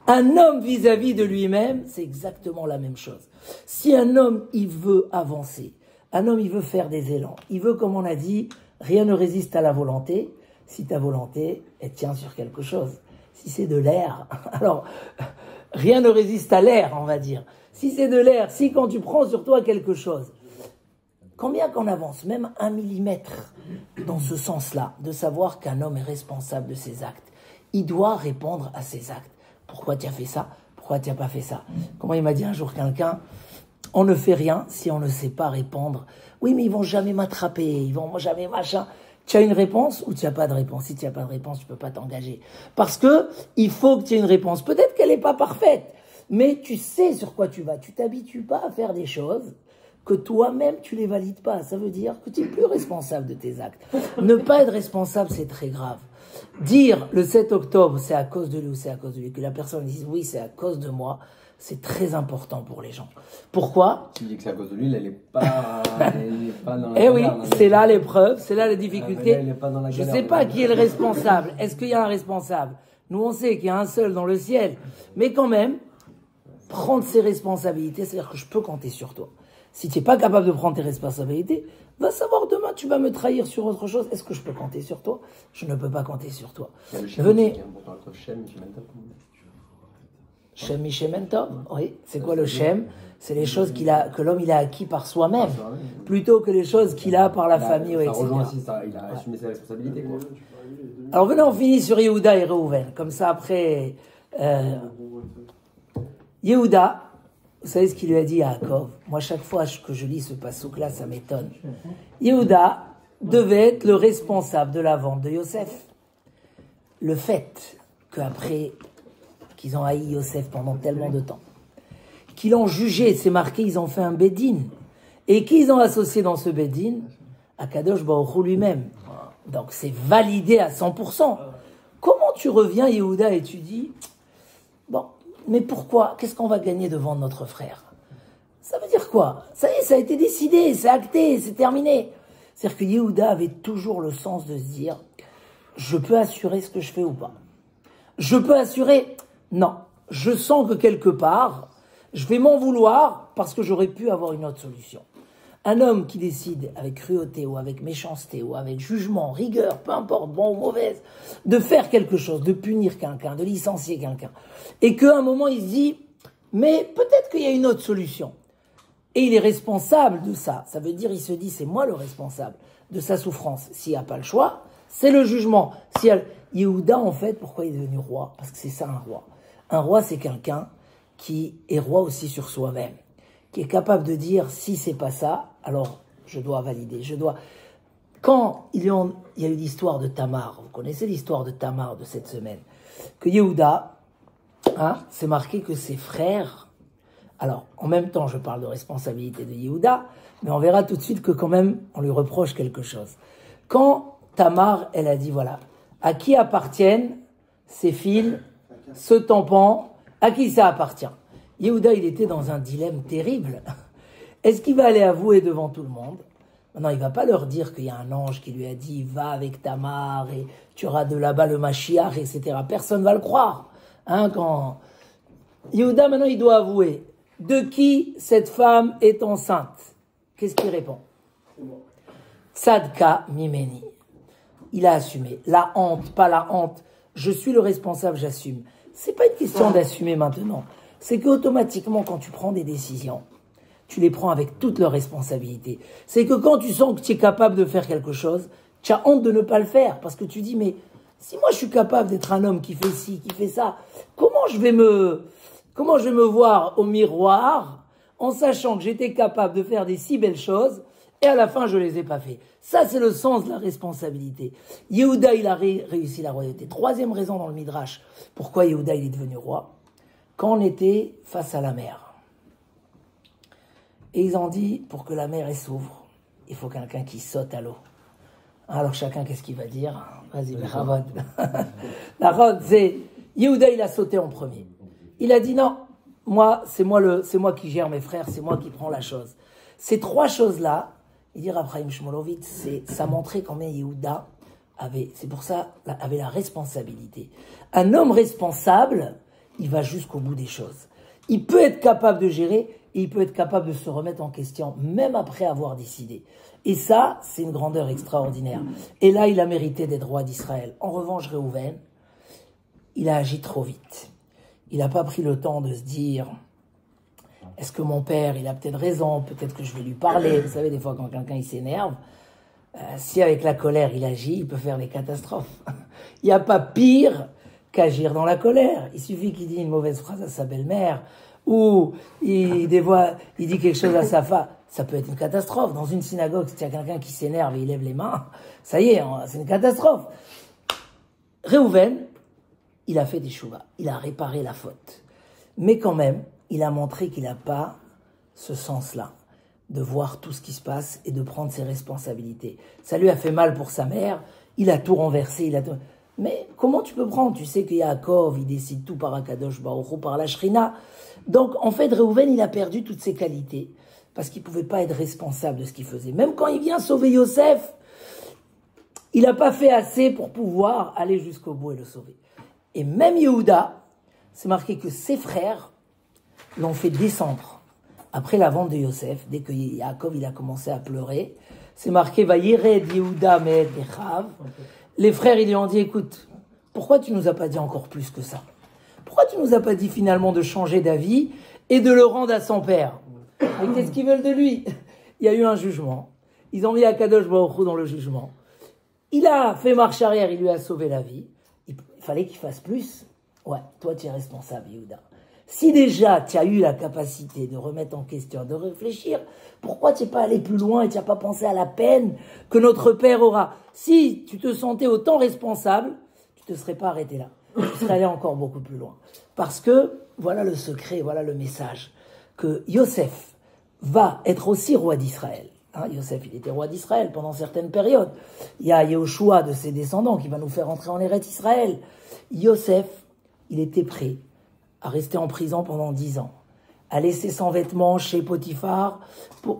Un homme vis-à-vis de lui-même, c'est exactement la même chose. Si un homme, il veut avancer, un homme, il veut faire des élans, il veut, comme on a dit, rien ne résiste à la volonté, si ta volonté, elle tient sur quelque chose. Si c'est de l'air, alors, rien ne résiste à l'air, on va dire. Si c'est de l'air, si quand tu prends sur toi quelque chose, combien qu'on avance, même 1 millimètre dans ce sens-là, de savoir qu'un homme est responsable de ses actes. Il doit répondre à ses actes. Pourquoi tu as fait ça? Pourquoi tu n'as pas fait ça? Comment il m'a dit un jour quelqu'un, on ne fait rien si on ne sait pas répondre. Oui, mais ils vont jamais m'attraper, ils vont jamais machin. Tu as une réponse ou tu n'as pas de réponse? Si tu n'as pas de réponse, tu ne peux pas t'engager. Parce que il faut que tu aies une réponse. Peut-être qu'elle n'est pas parfaite, mais tu sais sur quoi tu vas. Tu t'habitues pas à faire des choses que toi-même, tu les valides pas. Ça veut dire que tu es plus responsable de tes actes. Ne pas être responsable, c'est très grave. Dire le 7 octobre, c'est à cause de lui ou c'est à cause de lui, que la personne dise oui, c'est à cause de moi, c'est très important pour les gens. Pourquoi? Tu dis que c'est à cause de lui, elle n'est pas, dans la Eh oui, galère, c'est là l'épreuve, c'est là la difficulté. Elle est pas dans la Je ne galère. sais pas qui est le responsable. Est-ce qu'il y a un responsable? Nous, on sait qu'il y a un seul dans le ciel. Mais quand même, prendre ses responsabilités, c'est-à-dire que je peux compter sur toi. Si tu n'es pas capable de prendre tes responsabilités, va savoir demain, tu vas me trahir sur autre chose. Est-ce que je peux compter sur toi? Je ne peux pas compter sur toi. Venez. Shem Mishem Tov, oui. C'est quoi le Shem? C'est les choses que l'homme il a acquis par soi-même, plutôt que les choses qu'il a par la famille, Ça etc. rejoint aussi ça, il a assumé ses responsabilités, quoi. Alors venez, on finit sur Yehuda et Reuven. Comme ça, après, Yehuda, vous savez ce qu'il lui a dit à Yaakov? Moi, chaque fois que je lis ce passouk-là, ça m'étonne. Yehuda devait être le responsable de la vente de Yosef. Le fait qu'après qu'ils ont haï Yosef pendant tellement de temps, qu'ils l'ont jugé, c'est marqué, ils ont fait un bédine, et qu'ils ont associé dans ce bédine Akadosh Baruch Hu lui-même. Donc c'est validé à 100%. Comment tu reviens, Yehuda, et tu dis, bon, mais pourquoi? Qu'est-ce qu'on va gagner devant notre frère? Ça veut dire quoi? Ça y est, ça a été décidé, c'est acté, c'est terminé. C'est-à-dire que Yehuda avait toujours le sens de se dire, je peux assurer ce que je fais ou pas. Je peux assurer, non. Je sens que quelque part, je vais m'en vouloir parce que j'aurais pu avoir une autre solution. Un homme qui décide avec cruauté ou avec méchanceté ou avec jugement, rigueur, peu importe, bon ou mauvaise, de faire quelque chose, de punir quelqu'un, de licencier quelqu'un, et qu'à un moment il se dit, mais peut-être qu'il y a une autre solution. Et il est responsable de ça. Ça veut dire, il se dit, c'est moi le responsable de sa souffrance. S'il n'y a pas le choix, c'est le jugement. Yehuda, en fait, pourquoi il est devenu roi? Parce que c'est ça un roi. Un roi, c'est quelqu'un qui est roi aussi sur soi-même, qui est capable de dire, si c'est pas ça, alors je dois valider, Quand il y a eu l'histoire de Tamar, vous connaissez l'histoire de Tamar de cette semaine, que Yehuda, c'est marqué que ses frères, alors en même temps je parle de responsabilité de Yehuda, mais on verra tout de suite que quand même on lui reproche quelque chose. Quand Tamar, elle a dit, voilà, à qui appartiennent ces fils, ce tampon, à qui ça appartient? Yehuda, il était dans un dilemme terrible. Est-ce qu'il va aller avouer devant tout le monde? Non, il ne va pas leur dire qu'il y a un ange qui lui a dit « Va avec Tamar et tu auras de là-bas le Mashiach, etc. » Personne ne va le croire. Quand Yehuda, maintenant, il doit avouer. De qui cette femme est enceinte? Qu'est-ce qu'il répond? Tzadka mimeni. Il a assumé. La honte, pas la honte. Je suis le responsable, j'assume. C'est pas une question d'assumer maintenant. C'est qu'automatiquement, quand tu prends des décisions, tu les prends avec toute leur responsabilité. C'est que quand tu sens que tu es capable de faire quelque chose, tu as honte de ne pas le faire. Parce que tu dis, mais si moi je suis capable d'être un homme qui fait ci, qui fait ça, comment je vais me voir au miroir en sachant que j'étais capable de faire des si belles choses et à la fin je les ai pas fait. Ça c'est le sens de la responsabilité. Yehuda il a réussi la royauté. Troisième raison dans le Midrash, pourquoi Yehuda il est devenu roi, quand on était face à la mer. Et ils ont dit, pour que la mer s'ouvre, il faut quelqu'un qui saute à l'eau. Alors chacun, qu'est-ce qu'il va dire? Vas-y, Narod. Narod, c'est Yehuda, il a sauté en premier. Il a dit non, c'est moi qui gère mes frères, c'est moi qui prends la chose. Ces trois choses-là, il dit Rav Chaim Shmulevitz, ça montrait combien Yehuda avait la responsabilité. Un homme responsable, il va jusqu'au bout des choses. Il peut être capable de gérer et il peut être capable de se remettre en question, même après avoir décidé. Et ça, c'est une grandeur extraordinaire. Et là, il a mérité d'être roi d'Israël. En revanche, Réhouven, il a agi trop vite. Il n'a pas pris le temps de se dire, est-ce que mon père, il a peut-être raison, peut-être que je vais lui parler. Vous savez, des fois, quand quelqu'un il s'énerve, si avec la colère il agit, il peut faire des catastrophes. Il n'y a pas pire qu'agir dans la colère. Il suffit qu'il dise une mauvaise phrase à sa belle-mère, ou il dit quelque chose à sa femme. Ça peut être une catastrophe. Dans une synagogue, s'il y a quelqu'un qui s'énerve et il lève les mains, ça y est, c'est une catastrophe. Réhouven, il a fait des chouvas, il a réparé la faute. Mais quand même, il a montré qu'il n'a pas ce sens-là, de voir tout ce qui se passe et de prendre ses responsabilités. Ça lui a fait mal pour sa mère, il a tout renversé, Mais comment tu peux prendre? Tu sais que Yaakov, il décide tout par Akadosh Baruch Hu, par la Shrina. Donc, en fait, Réhouven, il a perdu toutes ses qualités, parce qu'il ne pouvait pas être responsable de ce qu'il faisait. Même quand il vient sauver Yosef, il n'a pas fait assez pour pouvoir aller jusqu'au bout et le sauver. Et même Yehuda, c'est marqué que ses frères l'ont fait descendre. Après la vente de Yosef, dès que Yaakov il a commencé à pleurer, c'est marqué « Vayered Yehuda me'et Echav ». Les frères, ils lui ont dit « Écoute, pourquoi tu nous as pas dit encore plus que ça? Pourquoi tu nous as pas dit finalement de changer d'avis et de le rendre à son père ?» Mais qu'est-ce qu'ils veulent de lui? Il y a eu un jugement. Ils ont mis Akadosh Baruch Hu dans le jugement. Il a fait marche arrière, il lui a sauvé la vie. Il fallait qu'il fasse plus. Ouais, toi tu es responsable, Yehuda. Si déjà tu as eu la capacité de remettre en question, de réfléchir, pourquoi tu n'es pas allé plus loin et tu n'as pas pensé à la peine que notre père aura? Si tu te sentais autant responsable, tu ne te serais pas arrêté là. Tu serais allé encore beaucoup plus loin. Parce que, voilà le secret, voilà le message, que Yosef va être aussi roi d'Israël. Yosef, il était roi d'Israël pendant certaines périodes. Il y a Yehoshua de ses descendants qui va nous faire entrer en Eretz Israël. Yosef, il était prêt à rester en prison pendant 10 ans, à laisser son vêtement chez Potiphar,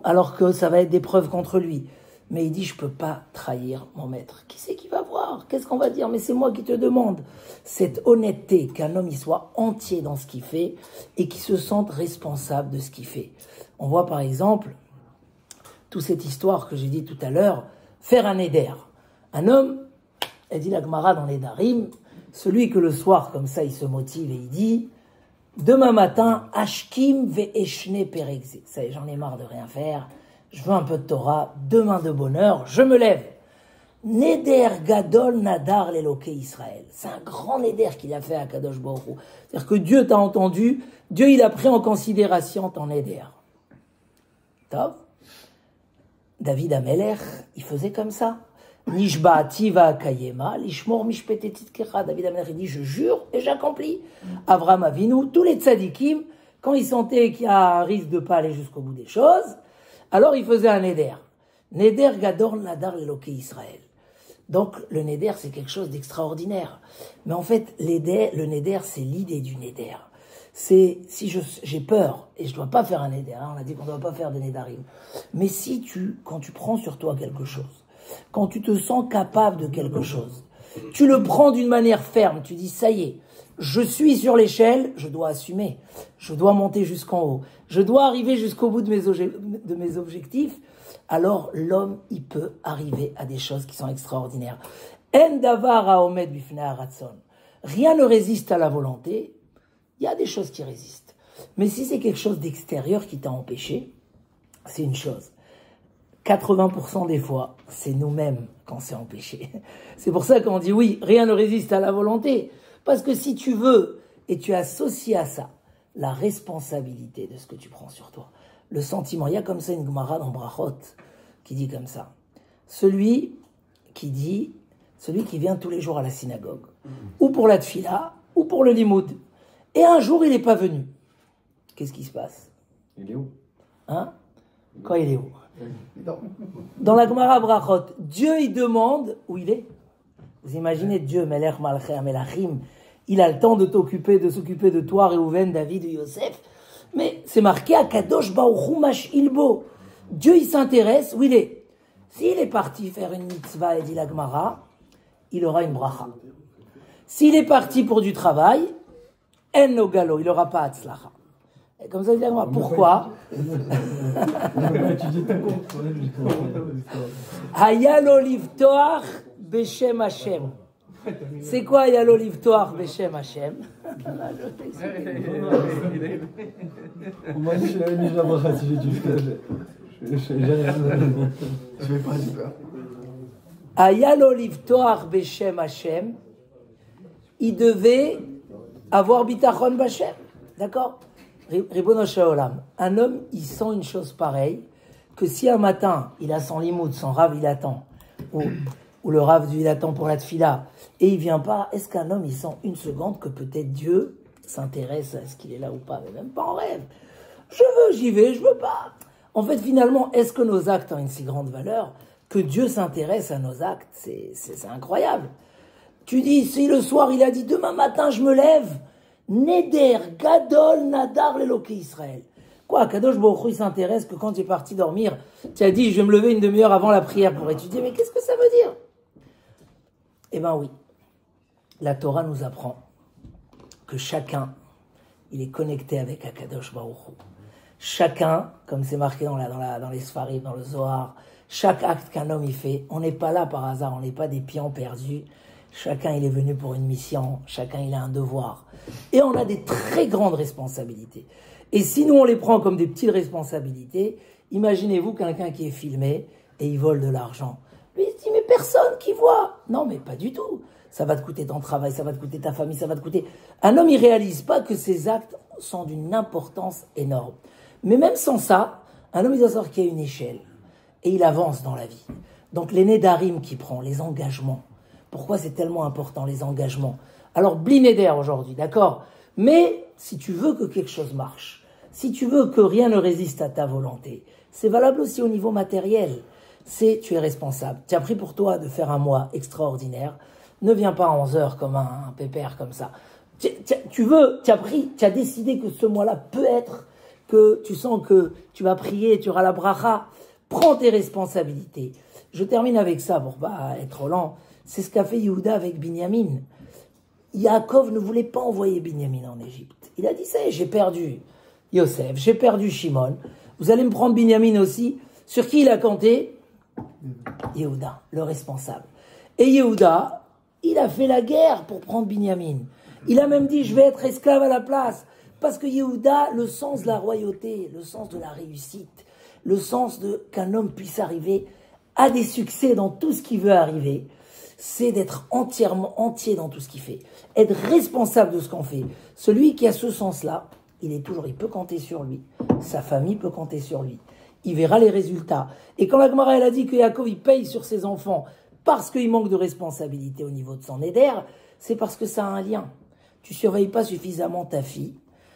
alors que ça va être des preuves contre lui. Mais il dit, je ne peux pas trahir mon maître. Qui c'est qui va voir? Qu'est-ce qu'on va dire? Mais c'est moi qui te demande. Cette honnêteté, qu'un homme y soit entier dans ce qu'il fait et qu'il se sente responsable de ce qu'il fait. On voit par exemple toute cette histoire que j'ai dit tout à l'heure, faire un éder. Un homme, elle dit la Gemara dans les Darim, celui que le soir, comme ça, il se motive et il dit, demain matin, Ashkim ve'eshne perekze. Ça y est, j'en ai marre de rien faire, je veux un peu de Torah, demain de bonheur, je me lève. Neder gadol nadar l'Eloké Israël. C'est un grand neder qu'il a fait à Kadosh Baruch Hu. C'est-à-dire que Dieu t'a entendu, Dieu il a pris en considération ton neder. Top. David Amelech, il faisait comme ça. Nishba'ati va'akayema, lishmor mishpetetit kecha. David Amelech, il dit, je jure et j'accomplis. Avraham Avinu, tous les tzadikim, quand ils sentaient qu'il y a un risque de ne pas aller jusqu'au bout des choses, alors ils faisaient un neder. Neder gador nadar l'Eloké Israël. Donc le neder, c'est quelque chose d'extraordinaire. Mais en fait, le neder, c'est l'idée du neder. C'est, si j'ai peur, et je ne dois pas faire un neder, on a dit qu'on ne doit pas faire de nedarim, mais quand tu prends sur toi quelque chose, quand tu te sens capable de quelque chose, tu le prends d'une manière ferme, tu dis, ça y est, je suis sur l'échelle, je dois assumer, je dois monter jusqu'en haut, je dois arriver jusqu'au bout de mes objectifs, alors l'homme, il peut arriver à des choses qui sont extraordinaires. En davar haomed bifnei haratzon. Rien ne résiste à la volonté. Il y a des choses qui résistent. Mais si c'est quelque chose d'extérieur qui t'a empêché, c'est une chose. 80% des fois, c'est nous-mêmes quand c'est empêché. C'est pour ça qu'on dit oui, rien ne résiste à la volonté. Parce que si tu veux, et tu associes à ça la responsabilité de ce que tu prends sur toi, le sentiment, il y a comme ça une Gemara dans Brachot qui dit comme ça. Celui qui vient tous les jours à la synagogue, ou pour la tfila, ou pour le limoud, et un jour il n'est pas venu. Qu'est-ce qui se passe? Il est où? Hein? Quoi, il est où? Dans la Gemara Brachot, Dieu, il demande où il est. Vous imaginez Dieu, Melech Malchei Melachim, il a le temps de s'occuper de toi, Réhouven, David ou Yosef. Mais c'est marqué à Kadosh Baruch Hu Mash'ilbo. Dieu, il s'intéresse où il est. S'il est parti faire une mitzvah, et dit la Gemara, il aura une bracha. S'il est parti pour du travail, en no galo, il n'aura pas Hatzlacha. Et comme ça, il dit la Gemara, pourquoi? Hayalo livtoach beshem Hashem. C'est quoi Hayalo livtoach beshem Hashem? On m'a dit que je l'avais mis la bracha si j'ai dû faire. Je vais pas du peur. Hayalo livtoach beshem Hashem. Il devait avoir bitachon bashem. D'accord? Ribono Shaolam. Un homme, il sent une chose pareille, que si un matin, il a son limoud, son rav, il attend, ou le rav, il attend pour la tfila, et il vient pas, est-ce qu'un homme, il sent une seconde que peut-être Dieu s'intéresse à ce qu'il est là ou pas? Mais même pas en rêve. Je veux, j'y vais, je veux pas. En fait, finalement, est-ce que nos actes ont une si grande valeur que Dieu s'intéresse à nos actes? C'est incroyable. Tu dis, si le soir, il a dit, demain matin, je me lève, Neder, Gadol, Nadar, l'Eloké Israël. Quoi, Kadosh Baruch Hu, il s'intéresse que quand tu es parti dormir, tu as dit, je vais me lever une demi-heure avant la prière pour étudier. Mais qu'est-ce que ça veut dire? Eh bien oui, la Torah nous apprend que chacun, il est connecté avec Akadosh Baruch Hu. Chacun, comme c'est marqué dans les Sfarim, dans le Zohar, chaque acte qu'un homme il fait, on n'est pas là par hasard, on n'est pas des pions perdus. Chacun, il est venu pour une mission. Chacun, il a un devoir. Et on a des très grandes responsabilités. Et si nous, on les prend comme des petites responsabilités, imaginez-vous quelqu'un qui est filmé et il vole de l'argent. Lui, il se dit, mais personne qui voit. Non, mais pas du tout. Ça va te coûter ton travail, ça va te coûter ta famille, ça va te coûter... Un homme, il réalise pas que ses actes sont d'une importance énorme. Mais même sans ça, un homme, il doit savoir qu'il y a une échelle. Et il avance dans la vie. Donc, les nédarim qu'il prend, les engagements. Pourquoi c'est tellement important, les engagements? Alors, blinéder aujourd'hui, d'accord? Mais si tu veux que quelque chose marche, si tu veux que rien ne résiste à ta volonté, c'est valable aussi au niveau matériel. Tu es responsable. Tu as pris pour toi de faire un mois extraordinaire. Ne viens pas à 11 heures comme un pépère comme ça. Tu as décidé que ce mois-là peut être, que tu sens que tu vas prier, tu auras la bracha. Prends tes responsabilités. Je termine avec ça pour pas être lent. C'est ce qu'a fait Yehuda avec Binyamin. Yaakov ne voulait pas envoyer Binyamin en Égypte. Il a dit, ça y est, j'ai perdu Yosef, j'ai perdu Shimon. Vous allez me prendre Binyamin aussi. Sur qui il a compté? Yehuda, le responsable. Et Yehuda, il a fait la guerre pour prendre Binyamin. Il a même dit, je vais être esclave à la place. Parce que Yehuda, le sens de la royauté, le sens de la réussite, le sens de qu'un homme puisse arriver à des succès dans tout ce qu'il veut arriver, c'est d'être entièrement entier dans tout ce qu'il fait. Être responsable de ce qu'on fait. Celui qui a ce sens-là, il peut compter sur lui. Sa famille peut compter sur lui. Il verra les résultats. Et quand la Gemara, elle a dit que Yaakov, il paye sur ses enfants parce qu'il manque de responsabilité au niveau de son éder, c'est parce que ça a un lien. Tu surveilles pas suffisamment ta fille.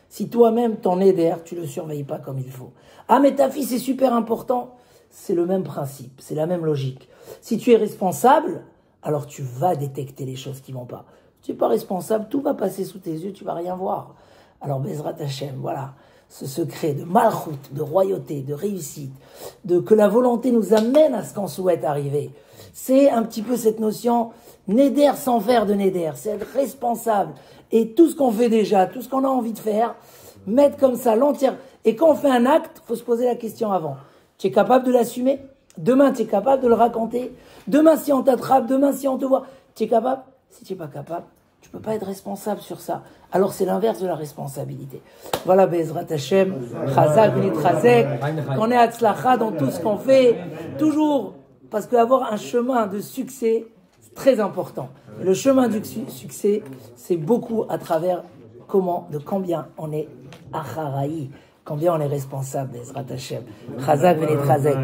Si toi-même, ton éder, tu le surveilles pas comme il faut. Ah, mais ta fille, c'est super important. C'est le même principe. C'est la même logique. Si tu es responsable, alors tu vas détecter les choses qui vont pas. Tu n'es pas responsable, tout va passer sous tes yeux, tu vas rien voir. Alors Bezrat Hashem, voilà, ce secret de malchut, de royauté, de réussite, de que la volonté nous amène à ce qu'on souhaite arriver. C'est un petit peu cette notion, néder sans faire de néder, c'est être responsable. Et tout ce qu'on fait déjà, tout ce qu'on a envie de faire, mettre comme ça l'entière. Et quand on fait un acte, il faut se poser la question avant. Tu es capable de l'assumer? Demain, tu es capable de le raconter? Demain, si on t'attrape, demain, si on te voit, tu es capable? Si tu n'es pas capable, tu ne peux pas être responsable sur ça. Alors, c'est l'inverse de la responsabilité. Voilà, Bezrat Hashem, Chazak, Benit Chazek, qu'on est Hatzlacha dans tout ce qu'on fait, toujours, parce qu'avoir un chemin de succès, c'est très important. Et le chemin du succès, c'est beaucoup à travers combien on est Acharaï, combien on est responsable, Bezrat Hashem. Chazak, Benit Chazek.